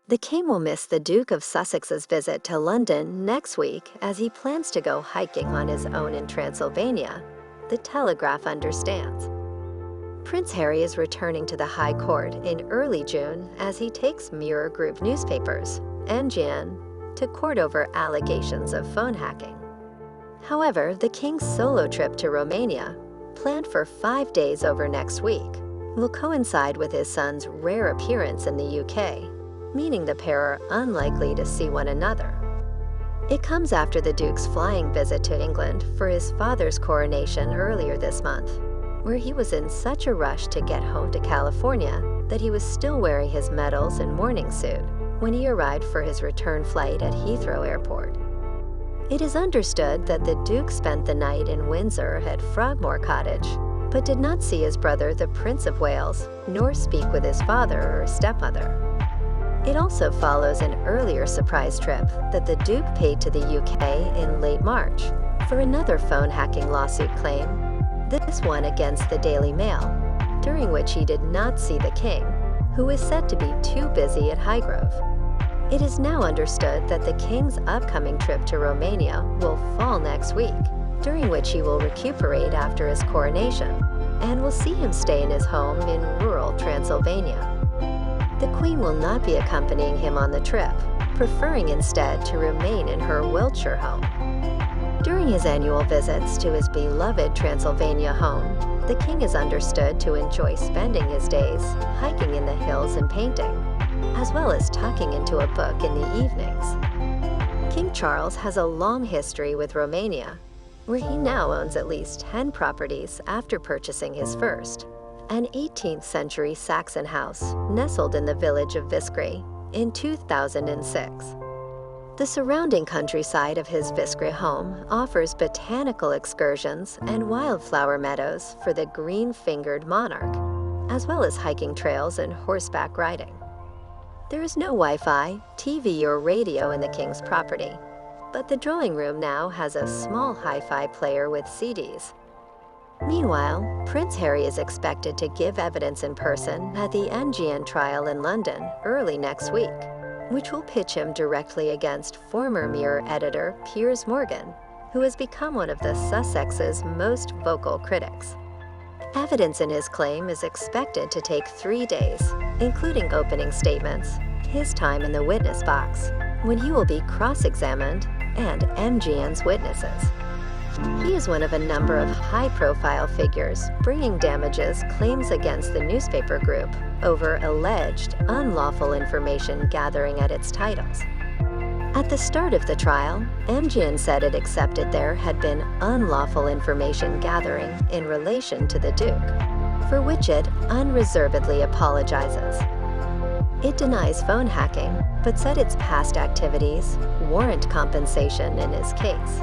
The king will miss the Duke of Sussex's visit to London next week as he plans to go hiking on his own in Transylvania, the Telegraph understands. Prince Harry is returning to the High Court in early June as he takes Mirror Group newspapers, NGN, to court over allegations of phone hacking. However, the king's solo trip to Romania, planned for 5 days over next week, will coincide with his son's rare appearance in the UK, meaning the pair are unlikely to see one another. It comes after the Duke's flying visit to England for his father's coronation earlier this month, where he was in such a rush to get home to California that he was still wearing his medals and morning suit when he arrived for his return flight at Heathrow Airport. It is understood that the Duke spent the night in Windsor at Frogmore Cottage, but did not see his brother, the Prince of Wales, nor speak with his father or stepmother. It also follows an earlier surprise trip that the Duke paid to the UK in late March for another phone hacking lawsuit claim, this one against the Daily Mail, during which he did not see the king, who was said to be too busy at Highgrove. It is now understood that the king's upcoming trip to Romania will fall next week, during which he will recuperate after his coronation, and will see him stay in his home in rural Transylvania. The Queen will not be accompanying him on the trip, preferring instead to remain in her Wiltshire home. During his annual visits to his beloved Transylvania home, the king is understood to enjoy spending his days hiking in the hills and painting, as well as tucking into a book in the evenings. King Charles has a long history with Romania, where he now owns at least 10 properties after purchasing his first, an 18th century Saxon house nestled in the village of Viscre in 2006. The surrounding countryside of his Viscre home offers botanical excursions and wildflower meadows for the green-fingered monarch, as well as hiking trails and horseback riding. There is no Wi-Fi, TV, or radio in the king's property, but the drawing room now has a small hi-fi player with CDs. Meanwhile, Prince Harry is expected to give evidence in person at the NGN trial in London early next week, which will pitch him directly against former Mirror editor Piers Morgan, who has become one of the Sussex's most vocal critics. Evidence in his claim is expected to take 3 days, including opening statements, his time in the witness box, when he will be cross-examined, and MGN's witnesses. He is one of a number of high-profile figures bringing damages claims against the newspaper group over alleged unlawful information gathering at its titles. At the start of the trial, MGN said it accepted there had been unlawful information gathering in relation to the Duke, for which it unreservedly apologizes. It denies phone hacking, but said its past activities warrant compensation in his case.